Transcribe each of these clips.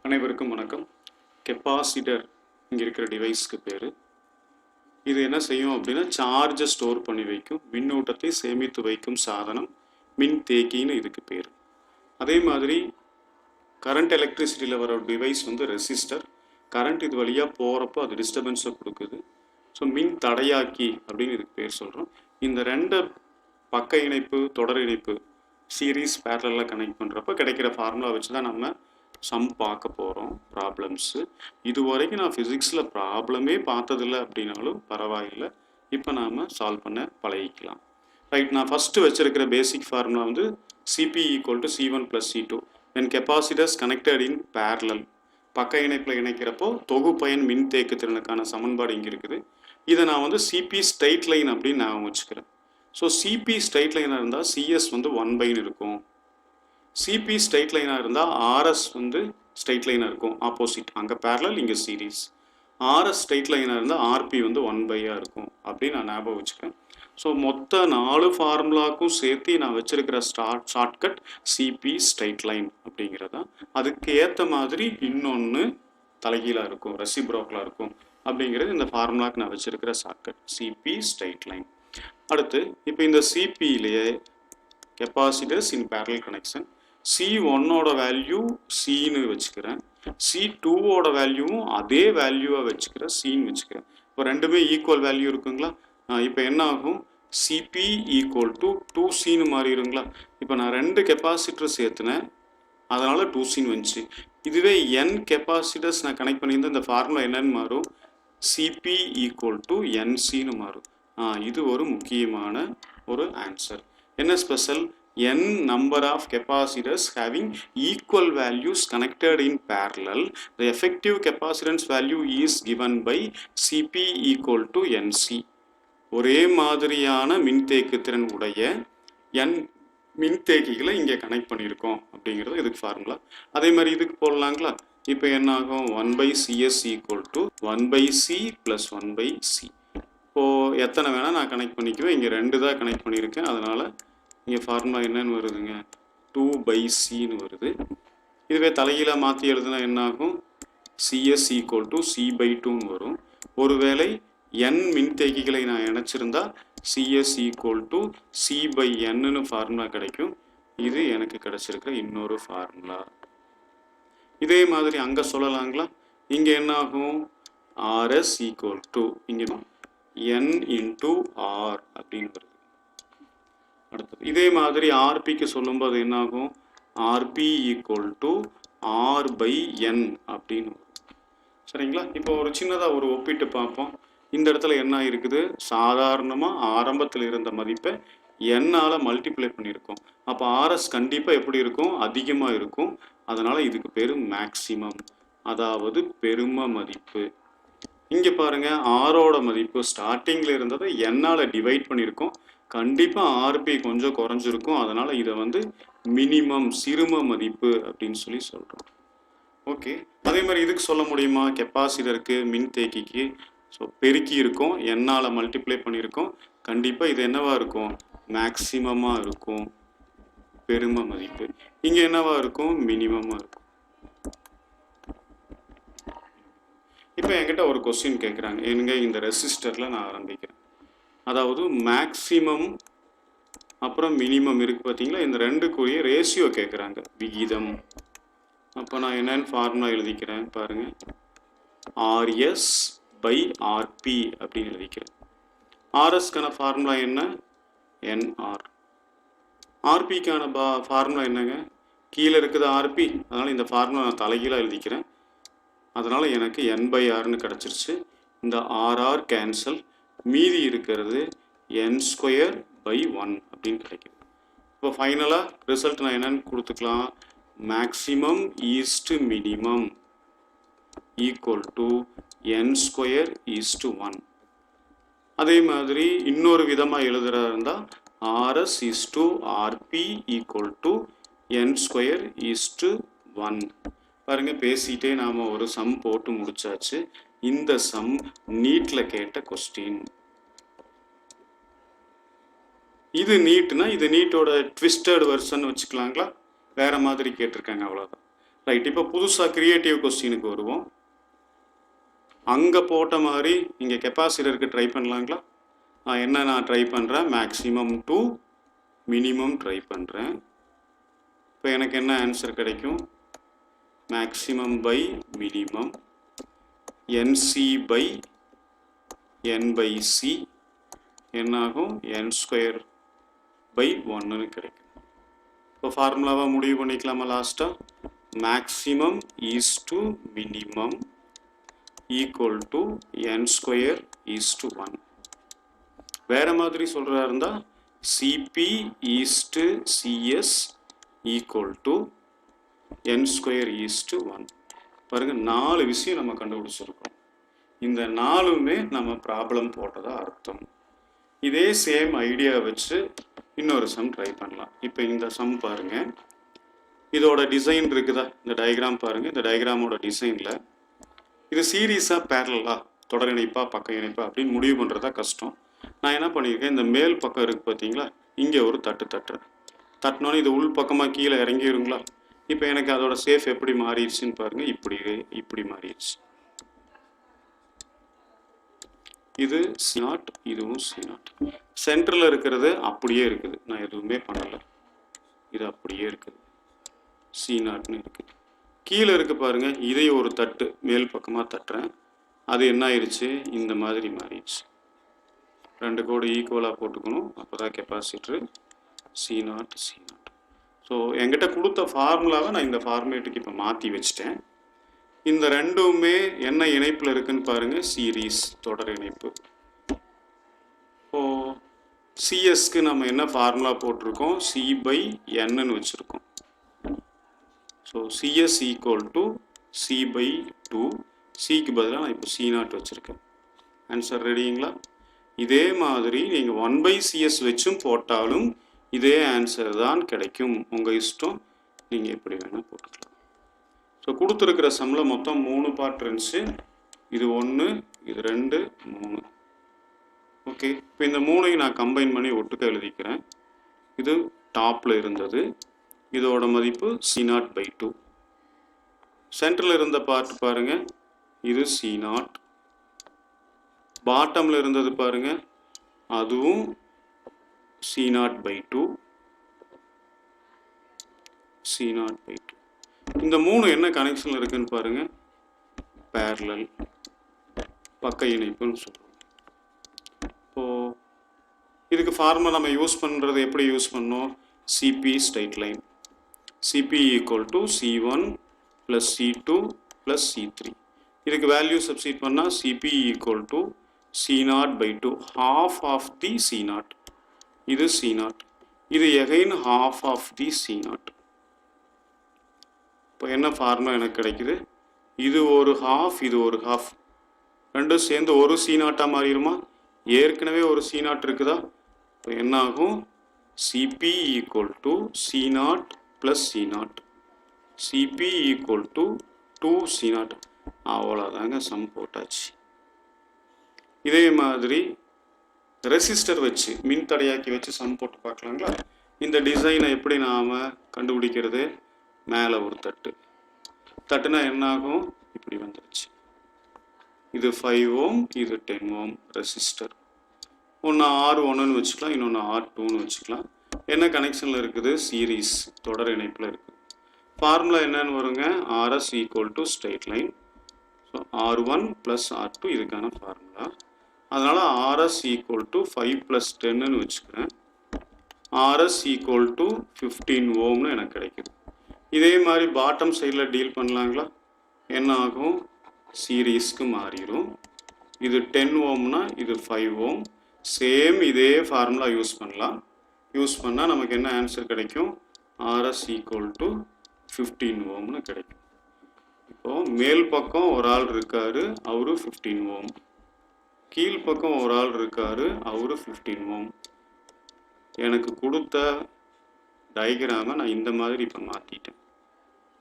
அனைவருக்கும் வணக்கம். கெப்பாசிட்டர் இங்கே இருக்கிற டிவைஸ்க்கு பேர். இது என்ன செய்யும் அப்படின்னா சார்ஜை ஸ்டோர் பண்ணி வைக்கும், மின்னூட்டத்தை சேமித்து வைக்கும் சாதனம் மின்தேக்கின்னு இதுக்கு பேர். அதே மாதிரி கரண்ட் எலக்ட்ரிசிட்டியில் வர டிவைஸ் வந்து ரெசிஸ்டர். கரண்ட் இது வழியாக போகிறப்போ அது டிஸ்டர்பன்ஸை கொடுக்குது. ஸோ மின் தடையாக்கி அப்படின்னு இதுக்கு பேர் சொல்கிறோம். இந்த ரெண்டு பக்க இணைப்பு தொடர் இணைப்பு சீரீஸ் பேரலில் கனெக்ட் பண்ணுறப்போ கிடைக்கிற ஃபார்முலா வச்சு தான் நம்ம சம் பார்க்க போகிறோம். ப்ராப்ளம்ஸு இது வரைக்கும் நான் ஃபிசிக்ஸில் ப்ராப்ளமே பார்த்ததில்லை அப்படின்னாலும் பரவாயில்லை, இப்போ நாம் சால்வ் பண்ண பழகிக்கலாம். ரைட், நான் ஃபஸ்ட்டு வச்சுருக்கிற பேசிக் ஃபார்முலா வந்து C P equal to C1 + C2 when capacitors connected in parallel. பக்க இணைப்பில் இணைக்கிறப்போ தொகுப்பயன் மின்தேக்கு திறனுக்கான சமன்பாடு இங்கே இருக்குது. இதை நான் வந்து சிபி ஸ்ட்ரைட் லைன் அப்படின்னு நான் வச்சுக்கிறேன். ஸோ சிபி ஸ்ட்ரைட் லைனாக இருந்தால் சிஎஸ் வந்து 1/ன்னு இருக்கும். சிபி ஸ்ட்ரைட் லைனாக இருந்தால் ஆர்எஸ் வந்து ஸ்ட்ரைட் லைனாக இருக்கும், ஆப்போசிட். அங்கே பேரலல், இங்கே சீரீஸ். ஆர்எஸ் ஸ்ட்ரைட் லைனாக இருந்தால் ஆர்பி வந்து 1/ஆக இருக்கும் அப்படின்னு நான் ஞாபகம் வச்சுக்கிறேன். ஸோ மொத்த 4 ஃபார்முலாக்கும் சேர்த்து நான் வச்சுருக்கிற ஷார்ட்கட் சிபி ஸ்ட்ரைட் லைன் அப்படிங்கிறதான். அதுக்கு ஏற்ற மாதிரி இன்னொன்று தலைகீழாக இருக்கும், ரெசிப்ரோக்கலாக இருக்கும் அப்படிங்கிறது இந்த ஃபார்முலாவுக்கு நான் வச்சுருக்கிற ஷார்ட்கட் சிபி ஸ்ட்ரைட் லைன். அடுத்து இப்போ இந்த சிபியிலேயே கெப்பாசிட்டர்ஸ் இன் பேரலல் கனெக்ஷன், C1ஓட வேல்யூ சின்னு வச்சுக்கிறேன், C2ஓட வேல்யூவும் அதே வேல்யூவாக வச்சுக்கிறேன், சின்னு வச்சுக்கிறேன். இப்போ ரெண்டுமே ஈக்குவல் வேல்யூ இருக்குங்களா? இப்போ என்ன ஆகும்? சிபி ஈக்குவல் டு 2Cன்னு மாறிடுங்களா? இப்போ நான் 2 கெப்பாசிட்டர் சேர்த்துனேன், அதனால் 2Cன்னு வந்துச்சு. இதுவே n கெப்பாசிட்டர்ஸ் நான் கனெக்ட் பண்ணியிருந்தேன், இந்த ஃபார்முலா என்னன்னு மாறும்? சிபி ஈக்குவல் டு NCன்னு மாறும். இது ஒரு முக்கியமான ஒரு ஆன்சர். என்ன special? n number of capacitors having equal values connected in parallel, the effective capacitance value is given by Cp equal to Nc. ஒரே மாதிரியான மின்தேக்கு திறன் உடைய n மின்தேக்கிகளை இங்கே கனெக்ட் பண்ணியிருக்கோம் அப்படிங்கிறது இதுக்கு ஃபார்முலா. அதே மாதிரி இதுக்கு போடலாங்களா? இப்போ என்ன ஆகும்? 1/Cs equal to 1/C plus 1/C. இப்போது எத்தனை வேணால் நான் கனெக்ட் பண்ணிக்குவேன், இங்கே 2 தான் கனெக்ட் பண்ணியிருக்கேன், அதனால் இங்கே ஃபார்முலா என்னன்னு வருதுங்க? 2/Cன்னு வருது. இதுவே தலைகீழாக மாற்றி எழுதுனா என்ன ஆகும்? Cs equal to C/2ன்னு வரும். ஒருவேளை n மின்தேக்கிகளை நான் இணைச்சிருந்தா Cs equal to C/nன்னு ஃபார்முலா கிடைக்கும். இது எனக்கு கிடைச்சிருக்கிற இன்னொரு ஃபார்முலா. இதே மாதிரி அங்கே சொல்லலாங்களா? இங்கே என்ன ஆகும்? Rs equal to இங்கே n into R அப்படின்னு வருது. அடுத்தது இதே மாதிரி ஆர்பிக்கு சொல்லும்போது என்ன ஆகும்? ஆர்பி ஈக்குவல் டு R/n அப்படின்னு வரும். சரிங்களா? இப்போ ஒரு சின்னதாக ஒரு ஒப்பிட்டு பார்ப்போம். இந்த இடத்துல என்ன இருக்குது? சாதாரணமாக ஆரம்பத்தில் இருந்த மதிப்பை என்னால் மல்டிப்ளை பண்ணியிருக்கோம். அப்போ ஆர்எஸ் கண்டிப்பாக எப்படி இருக்கும்? அதிகமாக இருக்கும். அதனால் இதுக்கு பேர் மேக்சிமம், அதாவது பெரும மதிப்பு. இங்கே பாருங்கள், ஆரோட மதிப்பு ஸ்டார்டிங்கில் இருந்ததை என்னால் டிவைட் பண்ணியிருக்கோம். கண்டிப்பாக ஆர்பி கொஞ்சம் குறைஞ்சிருக்கும். அதனால் இதை வந்து மினிமம், சிறும மதிப்பு அப்படின்னு சொல்லி சொல்கிறோம். ஓகே, அதே மாதிரி இதுக்கு சொல்ல முடியுமா? கெப்பாசிட்டருக்கு, மின்தேக்கிக்கு ஸோ பெருக்கி இருக்கும், என்னால் மல்டிப்ளை பண்ணியிருக்கோம். கண்டிப்பாக இது என்னவா இருக்கும்? மேக்சிமமாக இருக்கும், பெரும மதிப்பு. இங்கே என்னவா இருக்கும்? மினிமமாக இருக்கும். இப்போ என்கிட்ட ஒரு கொஸ்டின் கேட்குறாங்க. எங்க இந்த ரெசிஸ்டரில் நான் ஆரம்பிக்கிறேன். அதாவது மேக்சிமம் அப்புறம் மினிமம் இருக்குது பார்த்தீங்களா? இந்த ரெண்டுக்குரிய ரேஷியோ கேட்குறாங்க, விகிதம். அப்போ நான் என்னென்னு ஃபார்முலா எழுதிக்கிறேன் பாருங்கள். RS/RP அப்படின்னு எழுதிக்கிறேன். RSக்கான ஃபார்முலா என்ன? NR. RPக்கான ஃபார்முலா என்னங்க? கீழே இருக்குது RP, அதனால் இந்த ஃபார்முலா நான் தலைகீழாக எழுதிக்கிறேன். அதனால் எனக்கு N/Rன்னு கிடச்சிருச்சு. இந்த RR கேன்சல், மீதி இருக்கிறது N²/1 அப்படின்னு கிடைக்குது. இப்போ ஃபைனலாக ரிசல்ட் நான் என்னென்னு கொடுத்துக்கலாம்? Maximum is to minimum equal to N²/1. அதே மாதிரி இன்னொரு விதமாக எழுதுறதா இருந்தால் RS/RP ஈக்குவல் டு N²/1. பாருங்க, பேசிட்டே நாம் ஒரு சம் போட்டு முடிச்சாச்சு. இந்த சம் நீட்டில் கேட்ட கொஸ்டின். இது நீட்னா இது நீட்டோட ட்விஸ்டட் வெர்ஷன் வச்சுக்கலாங்களா? வேற மாதிரி கேட்டிருக்காங்க, அவ்வளோதான். ரைட், இப்போ புதுசாக கிரியேட்டிவ் கொஸ்டினுக்கு வருவோம். அங்கே போட்ட மாதிரி இங்கே கெப்பாசிட்டருக்கு ட்ரை பண்ணலாங்களா? நான் ட்ரை பண்ணுறேன், மேக்ஸிமம் டு மினிமம் ட்ரை பண்ணுறேன். இப்போ எனக்கு என்ன ஆன்சர் கிடைக்கும்? Maximum by minimum N C by N by C என்னாகும்? என் ஸ்கொயர் பை 1ன்னு கிடைக்கும். இப்போ ஃபார்முலாவாக முடிவு பண்ணிக்கலாமா? லாஸ்ட்டாக maximum is to minimum equal to N square is to 1. வேறு மாதிரி சொல்கிறா இருந்தால் C P is to C S equal to N square is to 1. பாருங்கள், 4 விஷயம் நம்ம கண்டுபிடிச்சிருக்கோம். இந்த 4மே நம்ம ப்ராப்ளம் போட்டதா அர்த்தம். இதே சேம் ஐடியா வச்சு இன்னொரு சம் ட்ரை பண்ணலாம். இப்போ இந்த சம் பாருங்கள், இதோட டிசைன் இருக்குதா? இந்த டயக்ராம் பாருங்கள். இந்த டயக்ராமோட டிசைனில் இது சீரீஸாக பேரலா, தொடர் இணைப்பா பக்க இணைப்பா அப்படின்னு முடிவு பண்ணுறதா கஷ்டம். நான் என்ன பண்ணியிருக்கேன், இந்த மேல் பக்கம் இருக்குது பார்த்தீங்களா, இங்கே ஒரு தட்டினோன்னே இது உள் பக்கமாக கீழே இறங்கிடுங்களா? இப்போ எனக்கு அதோட சேஃப் எப்படி மாறிடுச்சுன்னு பாருங்கள். இப்படி மாறிடுச்சு. இது C0, இதுவும் C0. சென்டரில் இருக்கிறது அப்படியே இருக்குது, நான் எதுவுமே பண்ணலை, இது அப்படியே இருக்குது, C0ன்னு இருக்குது. கீழே இருக்கு பாருங்கள், இதை ஒரு தட்டு மேல் பக்கமாக தட்டுறேன், அது என்ன ஆயிடுச்சு? இந்த மாதிரி மாறிடுச்சு. 2 கோடு ஈக்குவலாக போட்டுக்கணும், அப்போ தான் கெப்பாசிட்டரு C0. ஸோ என்கிட்ட கொடுத்த ஃபார்முலாவை நான் இந்த ஃபார்மேட்டுக்கு இப்போ மாற்றி வச்சுட்டேன். இந்த ரெண்டுமே என்ன இணைப்பில் இருக்குன்னு பாருங்கள், சீரீஸ் தொடர் இணைப்பு. இப்போது சிஎஸ்க்கு நம்ம என்ன ஃபார்முலா போட்டிருக்கோம்? சி பை என்னன்னு வச்சுருக்கோம். So C S equal to C by 2. சிக்கு பதிலாக நான் இப்போ C0 வச்சுருக்கேன். ஆன்சர் ரெடிங்களா? இதே மாதிரி நீங்கள் 1/CS வச்சும் போட்டாலும் இதே ஆன்சர் தான் கிடைக்கும். உங்கள் இஷ்டம், நீங்கள் எப்படி வேணால் போட்டுக்கலாம். ஸோ கொடுத்துருக்கிற சம்மில் மொத்தம் 3 பார்ட் இருந்துச்சு. இது 1, இது 2, 3. ஓகே, இப்போ இந்த 3ஐயும் நான் கம்பைன் பண்ணி ஒட்டுக்க எழுதிக்கிறேன். இது டாப்பில் இருந்தது, இதோட மதிப்பு C0/2. சென்டரில் இருந்த பார்ட் பாருங்கள், இது C0. பாட்டமில் இருந்தது பாருங்கள், அதுவும் C0/2. இந்த 3 என்ன கனெக்ஷனில் இருக்குன்னு பாருங்கள், பேரலல் பக்க இணைப்புன்னு சொல்லுவோம். இப்போது இதுக்கு ஃபார்முலா நம்ம யூஸ் பண்ணுறது எப்படி யூஸ் பண்ணோம்? C P straight line. C P equal to C1 + C2 + C3. இதுக்கு வேல்யூ சப்ஸ்டிட் பண்ணால் C P equal to C0/2, half of the C0. இது C0, இது again half of the C0. இப்போ என்ன ஃபார்முலா எனக்கு கிடைக்குது? இது ஒரு ஹாஃப், இது ஒரு ஹாஃப், ரெண்டும் சேர்ந்து ஒரு C0 மாறிடுமா? ஏற்கனவே ஒரு C0 இருக்குதா? இப்போ என்ன ஆகும்? C P equal to C0 + C0. C P equal to 2C0. அவ்வளோதாங்க, சம் போட்டாச்சு. இதே மாதிரி ரெசிஸ்டர் வச்சு மின்தடையாக்கி வச்சு சம் போட்டு பார்க்கலாங்களா? இந்த டிசைனை எப்படி நாம் கண்டுபிடிக்கிறது? மேலே ஒரு தட்டுனா என்னாகும்? இப்படி வந்துடுச்சு. இது 5 ஓம், இது 10 ஓம் ரெசிஸ்டர். ஒன்று R1ன்னு வச்சுக்கலாம், இன்னொன்று R2ன்னு வச்சுக்கலாம். என்ன கனெக்ஷனில் இருக்குது? சீரீஸ் தொடர் இணைப்பில் இருக்குது. ஃபார்முலா என்னன்னு வருங்க? RS equal to straight line. So R1 + R2 இதுக்கான ஃபார்முலா. அதனால் RS ஈக்குவல் டு 5 + 10ன்னு வச்சுக்கிறேன். RS ஈக்குவல் டு 15 ஓம்னு எனக்கு கிடைக்குது. இதே மாதிரி பாட்டம் சைடில் டீல் பண்ணலாங்களா? என்ன ஆகும்? சீரீஸ்க்கு மாறிடும். இது 10 ஓம்னா இது 5 ஓம். சேம் இதே ஃபார்முலா யூஸ் பண்ணலாம். யூஸ் பண்ணால் நமக்கு என்ன ஆன்சர் கிடைக்கும்? RS ஈக்குவல் டு 15 ஓம்னு கிடைக்கும். இப்போது மேல் பக்கம் ஒரு ஆள் இருக்காரு, அவரு 15 ஓம். கீழ்ப்பக்கம் ஒரு ஆள் இருக்காரு, அவரு 15 ஓம். எனக்கு கொடுத்த டயக்ராமை நான் இந்த மாதிரி இப்போ மாற்றிட்டேன்.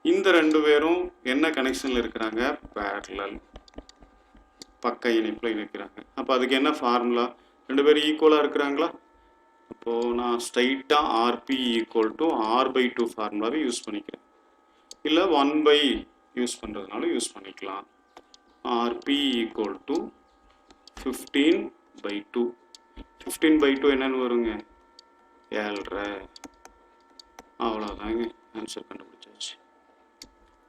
இந்த 2 பேரும் என்ன கனெக்ஷனில் இருக்கிறாங்க? பேரலல் பக்க இணைப்பில் இருக்கிறாங்க. அப்போ அதுக்கு என்ன ஃபார்முலா? 2 பேரும் ஈக்குவலாக இருக்கிறாங்களா? அப்போது நான் ஸ்ட்ரைட்டாக RP ஈக்குவல் டு R/2 ஃபார்முலாவை யூஸ் பண்ணிக்கிறேன். இல்லை 1 by யூஸ் பண்ணுறதுனால யூஸ் பண்ணிக்கலாம். RP equal to 15/2. 15/2 என்னன்னு வருங்க? 7.5. அவ்வளோதாங்க, ஆன்சர் கண்டுபிடிச்சாச்சு.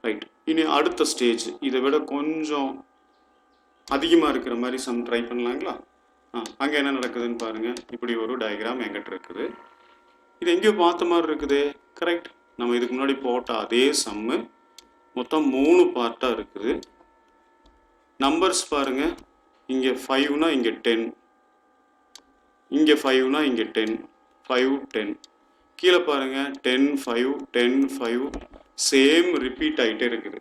ரைட், இனி அடுத்த ஸ்டேஜ் இதை விட கொஞ்சம் அதிகமாக இருக்கிற மாதிரி சம் ட்ரை பண்ணலாங்களா? அங்கே என்ன நடக்குதுன்னு பாருங்கள். இப்படி ஒரு டயக்ராம் எங்கிட்ட இருக்குது. இது எங்கேயோ பார்த்த மாதிரி இருக்குது. கரெக்ட், நம்ம இதுக்கு முன்னாடி போட்ட அதே சம்மு. மொத்தம் 3 பார்ட்டாக இருக்குது. நம்பர்ஸ் பாருங்கள். இங்கே 5னா இங்கே 10, இங்கே 5னா இங்கே 10, 5 10. கீழே பாருங்கள் 10 5 10 5 சேம் ரிப்பீட் ஆகிட்டே இருக்குது.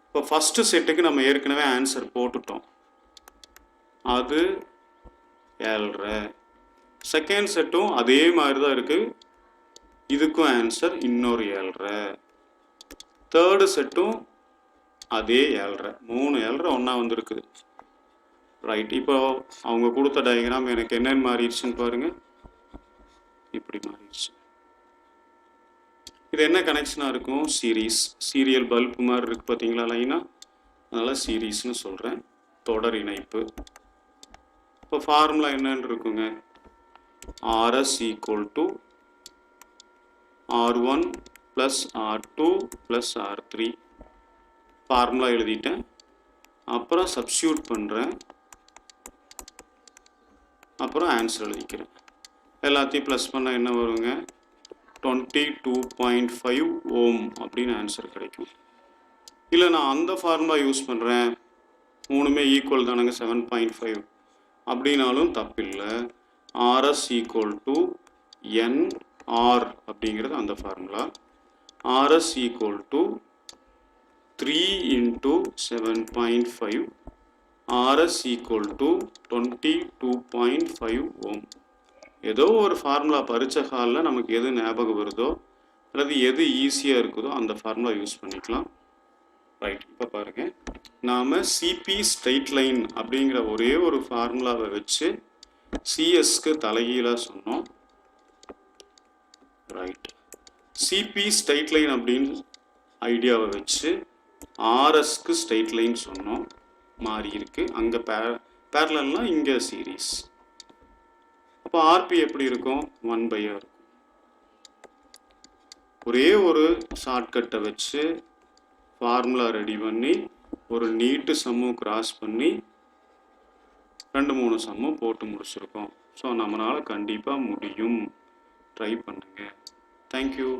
இப்போ ஃபஸ்ட்டு செட்டுக்கு நம்ம ஏற்கனவே ஆன்சர் போட்டுட்டோம், அது 7.5. செகண்ட் செட்டும் அதே மாதிரி தான் இருக்குது, இதுக்கும் ஆன்சர் இன்னொரு 7.5. தேர்டு செட்டும் அதே 7.5. 3 7.5 ஒன்றா வந்துருக்குது. ரைட், இப்போ அவங்க கொடுத்த டயக்ராம் எனக்கு என்னென்னு மாறிடுச்சுன்னு பாருங்கள். இப்படி மாறிடுச்சு. இது என்ன கனெக்ஷனாக இருக்கும்? சீரியல் பல்ப் மாதிரி இருக்குது பார்த்தீங்களா லைனாக, அதனால் சீரீஸ்னு சொல்கிறேன். தொடர் இணைப்பு. இப்போ ஃபார்முலா என்னன்னு இருக்குங்க? RS equal to R1 plus R2 plus R3. Formula எழுதிட்டேன். அப்புறம் சப்ஸ்டியூட் பண்ணுறேன், அப்புறம் ஆன்சர் எழுதிக்கிறேன். எல்லாத்தையும் ப்ளஸ் பண்ணால் என்ன வருங்க? 22.5 ஓம் அப்படின்னு ஆன்சர் கிடைக்கும். இல்லை நான் அந்த ஃபார்முலா யூஸ் பண்ணுறேன், மூணுமே ஈக்குவல் தானுங்க, 7.5 அப்படின்னாலும் தப்பில்லை. RS equal to NR அப்படிங்கிறது அந்த formula. RS equal to 3 into 7.5. RS equal to 22.5 ஓம். ஏதோ ஒரு ஃபார்முலா பரிச்சை காலில் நமக்கு எது ஞாபகம் வருதோ அல்லது எது ஈஸியாக இருக்குதோ அந்த ஃபார்முலா யூஸ் பண்ணிக்கலாம். ரைட், இப்போ பாருங்கள், நாம் சிபி ஸ்ட்ரைட் லைன் அப்படிங்கிற ஒரே ஒரு ஃபார்முலாவை வச்சு சிஎஸ்க்கு தலைகீழாக சொன்னோம். ரைட், சிபி ஸ்ட்ரைட் லைன் அப்படின்னு ஐடியாவை வச்சு ஆர்எஸ்க்கு ஸ்ட்ரைட் லைன் சொன்னோம். மாறி இருக்கு, அங்கே பேரலல்னா இங்கே சீரீஸ். அப்போ ஆர்பி எப்படி இருக்கும்? 1/r. ஒரே ஒரு ஷார்ட்கட்டை வச்சு ஃபார்முலா ரெடி பண்ணி ஒரு நீட்டு சம்மும் கிராஸ் பண்ணி 2-3 சம்மும் போட்டு முடிச்சிருக்கோம். ஸோ நம்மளால் கண்டிப்பாக முடியும். ட்ரை பண்ணுங்கள். தேங்க்யூ.